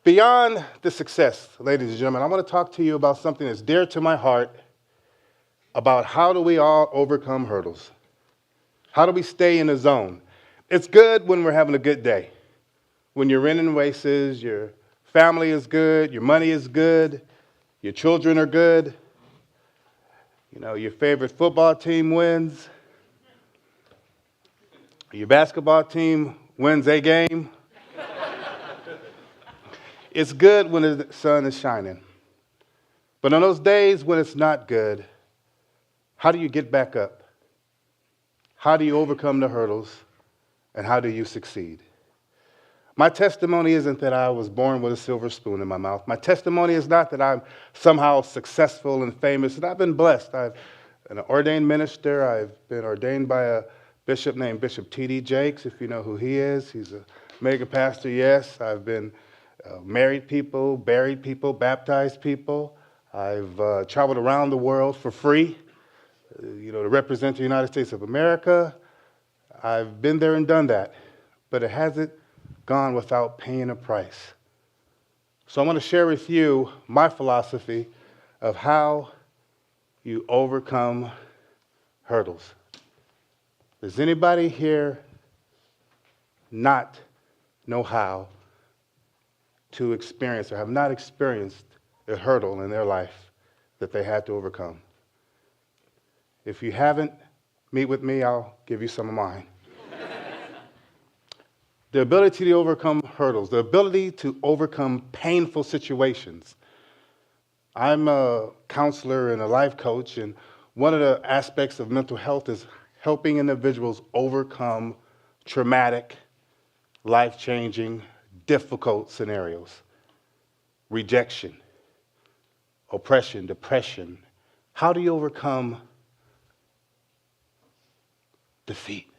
Beyond the success, ladies and gentlemen, I want to talk to you about something that's dear to my heart about how do we all overcome hurdles? How do we stay in the zone? It's good when we're having a good day. When you're renting races, your family is good, your money is good, your children are good, your favorite football team wins, your basketball team wins a game. It's good when the sun is shining. But on those days when it's not good, how do you get back up? How do you overcome the hurdles? And how do you succeed? My testimony isn't that I was born with a silver spoon in my mouth. My testimony is not that I'm somehow successful and famous. And I've been blessed. I'm an ordained minister. I've been ordained by a bishop named Bishop T.D. Jakes, if you know who he is. He's a mega pastor, yes. I've been married people, buried people, baptized people. I've traveled around the world for free, to represent the United States of America. I've been there and done that, but it hasn't gone without paying a price. So I want to share with you my philosophy of how you overcome hurdles. Does anybody here not know how to experience or have not experienced a hurdle in their life that they had to overcome? If you haven't, meet with me, I'll give you some of mine. The ability to overcome hurdles, the ability to overcome painful situations. I'm a counselor and a life coach, and one of the aspects of mental health is helping individuals overcome traumatic, life-changing, difficult scenarios. Rejection, oppression, depression. How do you overcome defeat?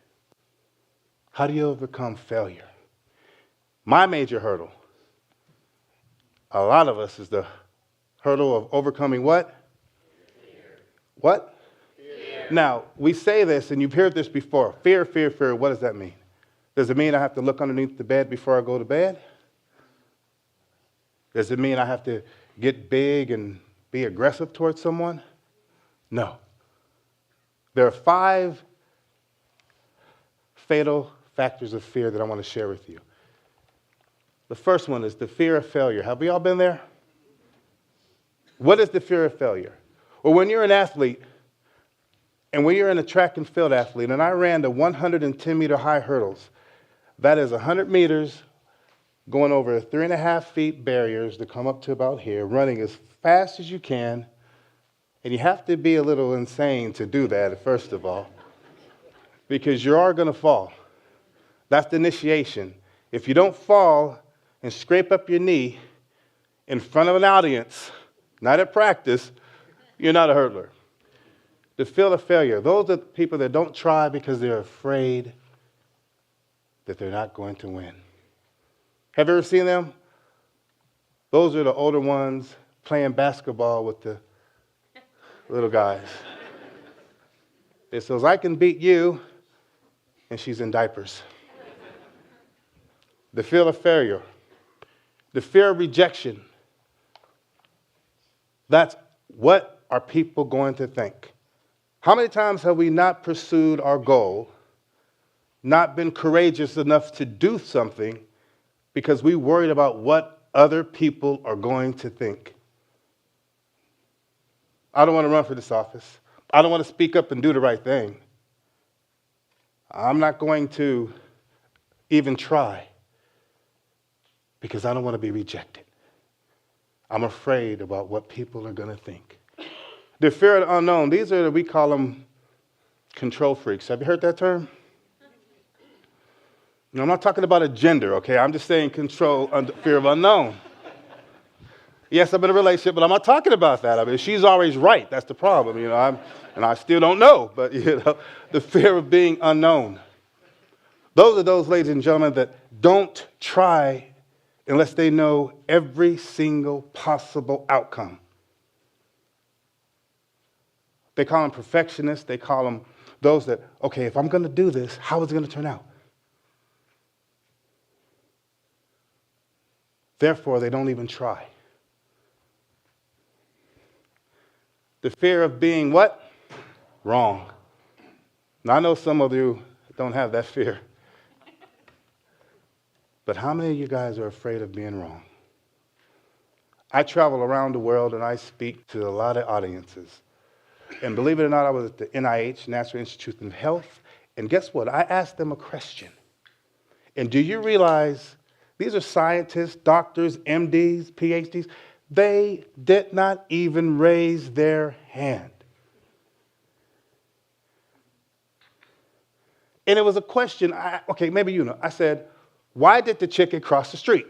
How do you overcome failure? My major hurdle, a lot of us, is the hurdle of overcoming what? Fear. What? Fear. Now, we say this, and you've heard this before. Fear, fear, fear. What does that mean? Does it mean I have to look underneath the bed before I go to bed? Does it mean I have to get big and be aggressive towards someone? No. There are 5 fatal factors of fear that I want to share with you. The first one is the fear of failure. Have we all been there? What is the fear of failure? Well, when you're an athlete, and when you're in a track and field athlete, and I ran the 110-meter high hurdles, that is 100 meters going over 3.5 feet barriers to come up to about here, running as fast as you can, and you have to be a little insane to do that, first of all, because you are going to fall. That's the initiation. If you don't fall and scrape up your knee in front of an audience, not at practice, you're not a hurdler. The fear of failure, those are the people that don't try because they're afraid that they're not going to win. Have you ever seen them? Those are the older ones playing basketball with the little guys. It says, I can beat you, and she's in diapers. The fear of failure, the fear of rejection. That's what are people going to think? How many times have we not pursued our goal, not been courageous enough to do something because we worried about what other people are going to think? I don't want to run for this office. I don't want to speak up and do the right thing. I'm not going to even try because I don't want to be rejected. I'm afraid about what people are going to think. The fear of the unknown, we call them control freaks. Have you heard that term? No, I'm not talking about a gender, okay? I'm just saying fear of unknown. Yes, I'm in a relationship, but I'm not talking about that. I mean, she's always right. That's the problem, and I still don't know, but, the fear of being unknown. Those are those, ladies and gentlemen, that don't try unless they know every single possible outcome. They call them perfectionists. They call them those that, okay, if I'm going to do this, how is it going to turn out? Therefore, they don't even try. The fear of being what? Wrong. Now, I know some of you don't have that fear. But how many of you guys are afraid of being wrong? I travel around the world and I speak to a lot of audiences. And believe it or not, I was at the NIH, National Institute of Health, and guess what? I asked them a question. And do you realize these are scientists, doctors, MDs, PhDs? They did not even raise their hand. And it was a question, okay, maybe you know. I said, why did the chicken cross the street?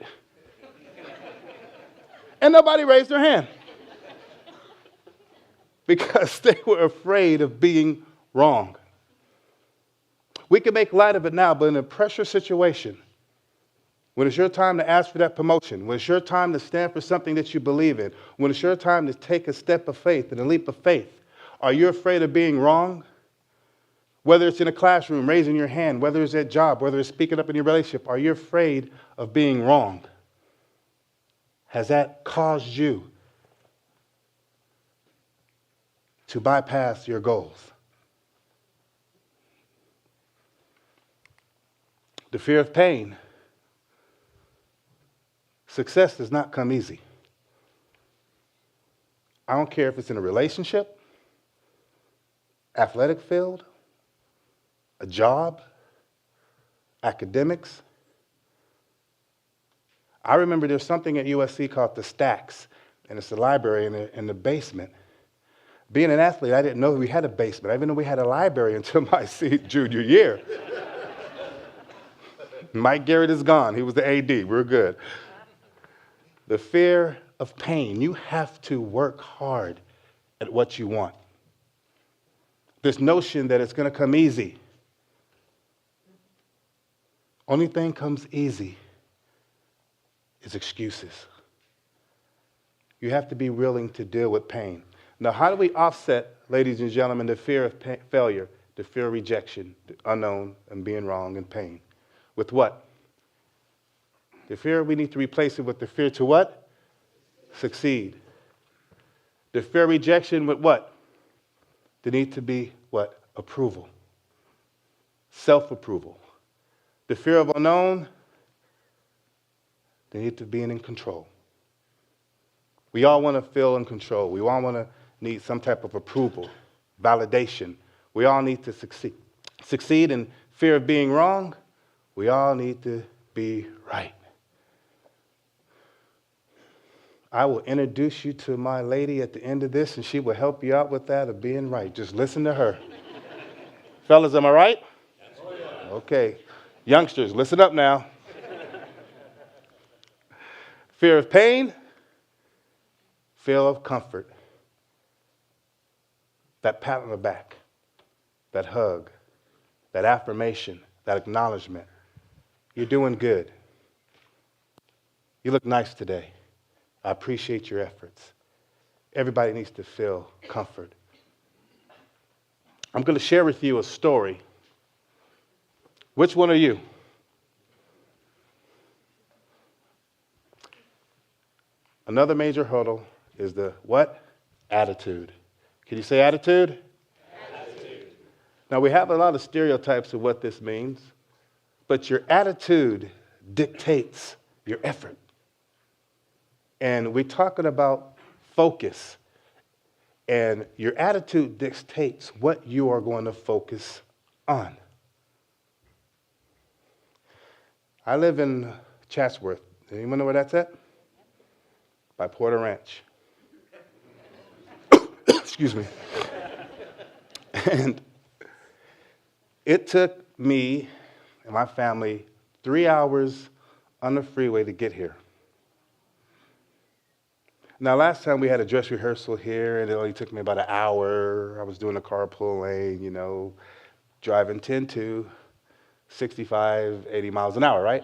And nobody raised their hand. Because they were afraid of being wrong. We can make light of it now, but in a pressure situation, when it's your time to ask for that promotion, when it's your time to stand for something that you believe in, when it's your time to take a step of faith and a leap of faith, are you afraid of being wrong? Whether it's in a classroom, raising your hand, whether it's at job, whether it's speaking up in your relationship, are you afraid of being wrong? Has that caused you to bypass your goals? The fear of pain. Success does not come easy. I don't care if it's in a relationship, athletic field, a job, academics. I remember there's something at USC called the Stacks, and it's a library in the basement. Being an athlete, I didn't know we had a basement. I didn't know we had a library until my junior year. Mike Garrett is gone. He was the AD. We're good. The fear of pain. You have to work hard at what you want. This notion that it's going to come easy. Only thing comes easy is excuses. You have to be willing to deal with pain. Now, how do we offset, ladies and gentlemen, the fear of failure, the fear of rejection, the unknown, and being wrong and pain? With what? The fear, we need to replace it with the fear to what? Succeed. The fear of rejection with what? There need to be what? Approval. Self-approval. The fear of unknown, they need to be in control. We all want to feel in control. We all want to need some type of approval, validation. We all need to succeed. Succeed in fear of being wrong. We all need to be right. I will introduce you to my lady at the end of this, and she will help you out with that of being right. Just listen to her. Fellas, am I right? Oh, yeah. Okay. Youngsters, listen up now. Fear of pain, fear of comfort. That pat on the back, that hug, that affirmation, that acknowledgement. You're doing good. You look nice today. I appreciate your efforts. Everybody needs to feel comfort. I'm going to share with you a story. Which one are you? Another major hurdle is the what? Attitude. Can you say attitude? Attitude. Now, we have a lot of stereotypes of what this means, but your attitude dictates your effort. And we're talking about focus. And your attitude dictates what you are going to focus on. I live in Chatsworth. Anyone know where that's at? By Porter Ranch. Excuse me. And it took me and my family 3 hours on the freeway to get here. Now, last time we had a dress rehearsal here, and it only took me about an hour. I was doing a carpool lane, driving 10 to 65, 80 miles an hour, right?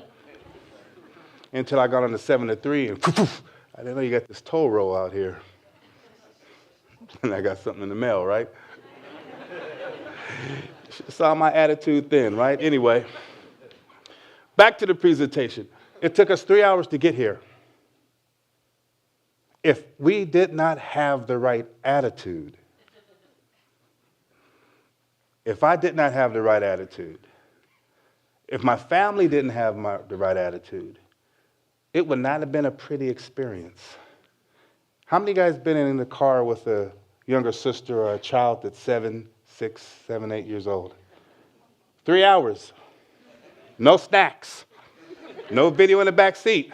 Until I got on the 7 to 3, and I didn't know you got this toll roll out here. And I got something in the mail, right? Should have saw my attitude then, right? Anyway, back to the presentation. It took us 3 hours to get here. If we did not have the right attitude, if I did not have the right attitude, if my family didn't have the right attitude, it would not have been a pretty experience. How many guys been in the car with a younger sister or a child that's 7, 6, 7, 8 years old? 3 hours. No snacks. No video in the back seat.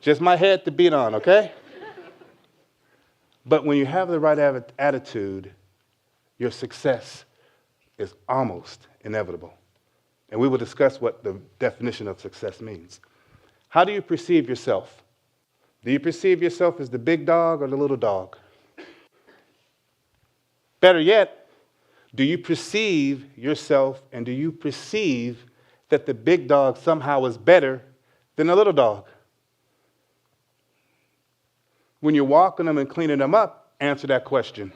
Just my head to beat on, okay? But when you have the right attitude, your success is almost inevitable. And we will discuss what the definition of success means. How do you perceive yourself? Do you perceive yourself as the big dog or the little dog? Better yet, do you perceive yourself and do you perceive that the big dog somehow is better than the little dog? When you're walking them and cleaning them up, answer that question.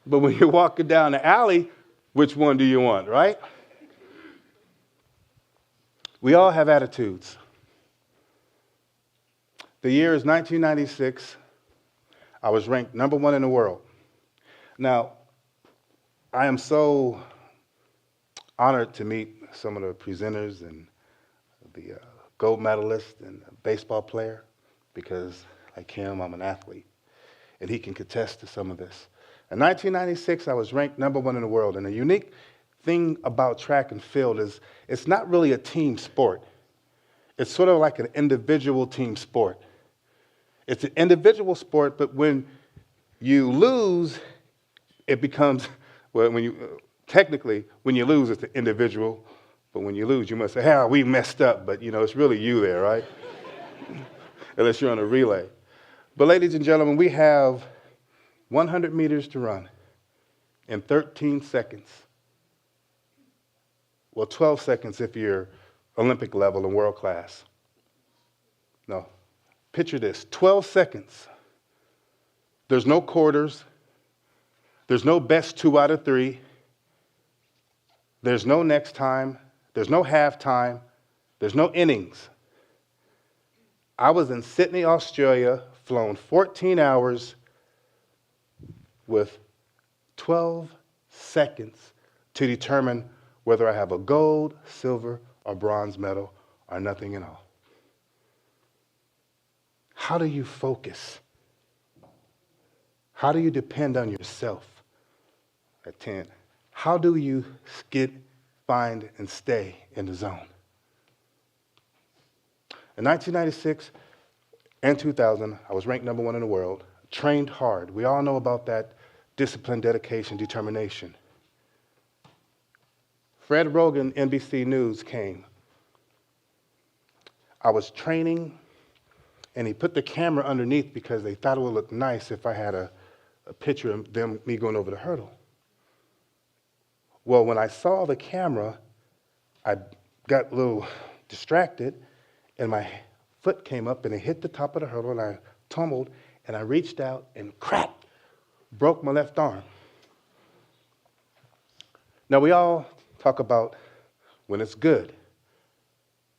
But when you're walking down the alley, which one do you want, right? We all have attitudes. The year is 1996. I was ranked number 1 in the world. Now, I am so honored to meet some of the presenters and the gold medalist and baseball player because, like him, I'm an athlete. And he can contest to some of this. In 1996, I was ranked number 1 in the world. And the unique thing about track and field is it's not really a team sport. It's sort of like an individual team sport. It's an individual sport, but when you lose, it becomes, well, technically, when you lose, it's an individual. But when you lose, you must say, hey, we messed up. But, it's really you there, right? Unless you're on a relay. But ladies and gentlemen, we have 100 meters to run in 13 seconds. Well, 12 seconds if you're Olympic level and world class. No. Picture this, 12 seconds. There's no quarters. There's no best 2 out of 3. There's no next time. There's no halftime. There's no innings. I was in Sydney, Australia, flown 14 hours with 12 seconds to determine whether I have a gold, silver, or bronze medal, or nothing at all. How do you focus? How do you depend on yourself at 10? How do you find, and stay in the zone? In 1996 and 2000, I was ranked number 1 in the world, trained hard. We all know about that discipline, dedication, determination. Fred Rogan, NBC News, came. I was training, and he put the camera underneath because they thought it would look nice if I had a picture of me going over the hurdle. Well, when I saw the camera, I got a little distracted, and my foot came up, and it hit the top of the hurdle, and I tumbled, and I reached out, and crack, broke my left arm. Now, we all talk about when it's good.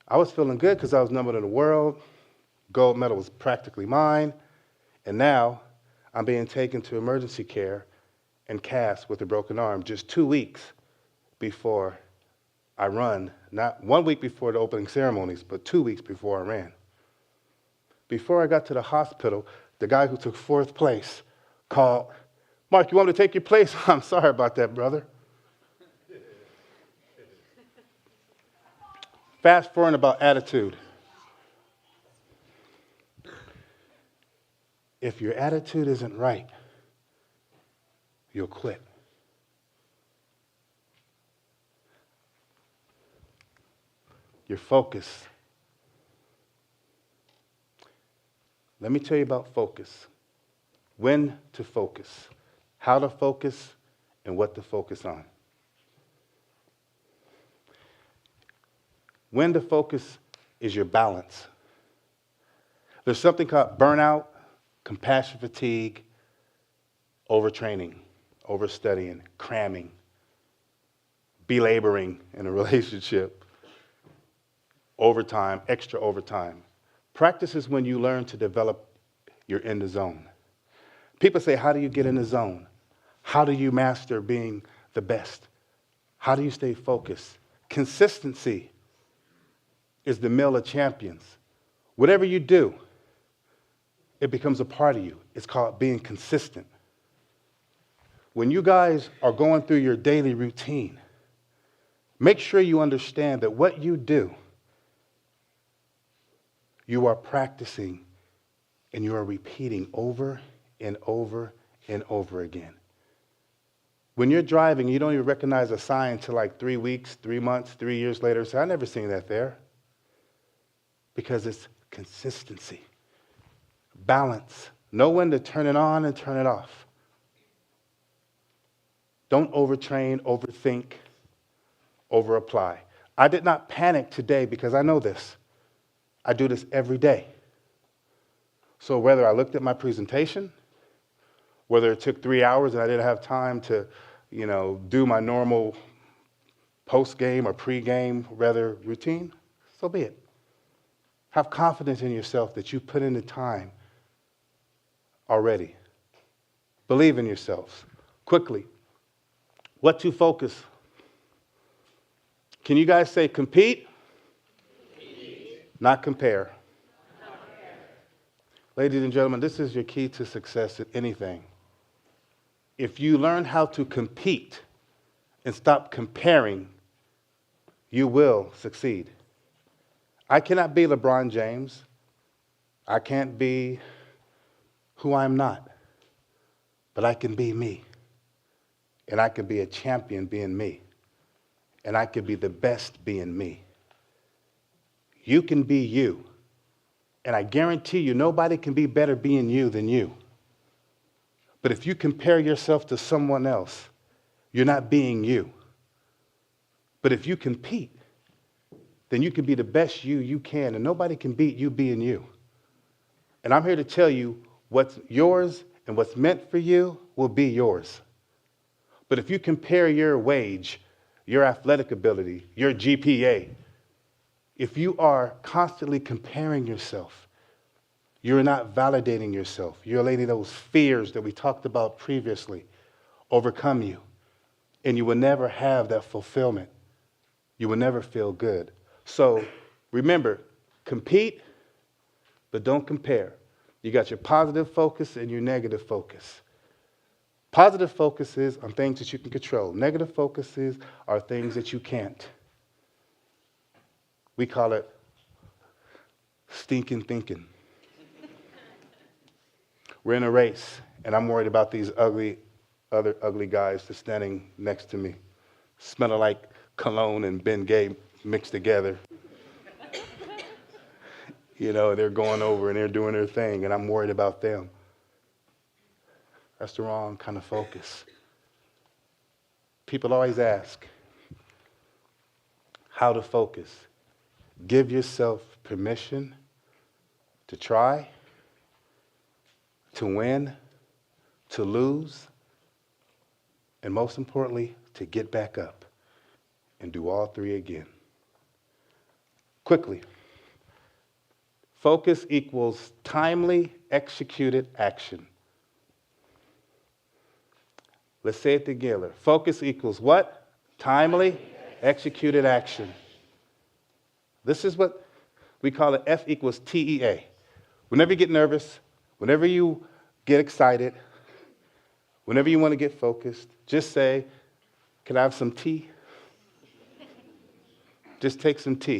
I was feeling good because I was number 1 in the world. Gold medal was practically mine. And now I'm being taken to emergency care and cast with a broken arm just 2 weeks before I run. Not 1 week before the opening ceremonies, but 2 weeks before I ran. Before I got to the hospital, the guy who took 4th place called, Mark, you want me to take your place? I'm sorry about that, brother. Fast forward about attitude. If your attitude isn't right, you'll quit. Your focus. Let me tell you about focus. When to focus, how to focus, and what to focus on. When to focus is your balance. There's something called burnout, compassion fatigue, overtraining, overstudying, cramming, belaboring in a relationship, overtime, extra overtime, Practice is when you learn to develop you're in the zone. People say, how do you get in the zone? How do you master being the best? How do you stay focused? Consistency is the meal of champions. Whatever you do, it becomes a part of you. It's called being consistent. When you guys are going through your daily routine, make sure you understand that what you do, you are practicing and you are repeating over and over and over again. When you're driving, you don't even recognize a sign until like 3 weeks, 3 months, 3 years later. Say, I never seen that there. Because it's consistency. Balance. Know when to turn it on and turn it off. Don't overtrain, overthink, overapply. I did not panic today because I know this. I do this every day. So whether I looked at my presentation, whether it took 3 hours and I didn't have time to, do my normal post-game or pre-game routine, so be it. Have confidence in yourself that you put in the time already. Believe in yourselves. Quickly. What to focus? Can you guys say compete? Compete. Not compare. Ladies and gentlemen, this is your key to success at anything. If you learn how to compete and stop comparing, you will succeed. I cannot be LeBron James. I can't be who I'm not. But I can be me. And I can be a champion being me. And I can be the best being me. You can be you. And I guarantee you, nobody can be better being you than you. But if you compare yourself to someone else, you're not being you. But if you compete, then you can be the best you can, and nobody can beat you being you. And I'm here to tell you what's yours and what's meant for you will be yours. But if you compare your wage, your athletic ability, your GPA, if you are constantly comparing yourself, you're not validating yourself. You're letting those fears that we talked about previously overcome you. And you will never have that fulfillment. You will never feel good. So remember, compete, but don't compare. You got your positive focus and your negative focus. Positive focus is on things that you can control. Negative focuses are things that you can't. We call it stinking thinking. We're in a race, and I'm worried about these other ugly guys that's standing next to me, smelling like cologne and Ben Gay mixed together. They're going over and they're doing their thing, and I'm worried about them. That's the wrong kind of focus. People always ask how to focus. Give yourself permission to try, to win, to lose, and most importantly, to get back up and do all three again. Quickly. Focus equals timely executed action. Let's say it together. Focus equals what? Timely executed action. This is what we call it F equals TEA. Whenever you get nervous, whenever you get excited, whenever you want to get focused, just say, can I have some tea? Just take some tea.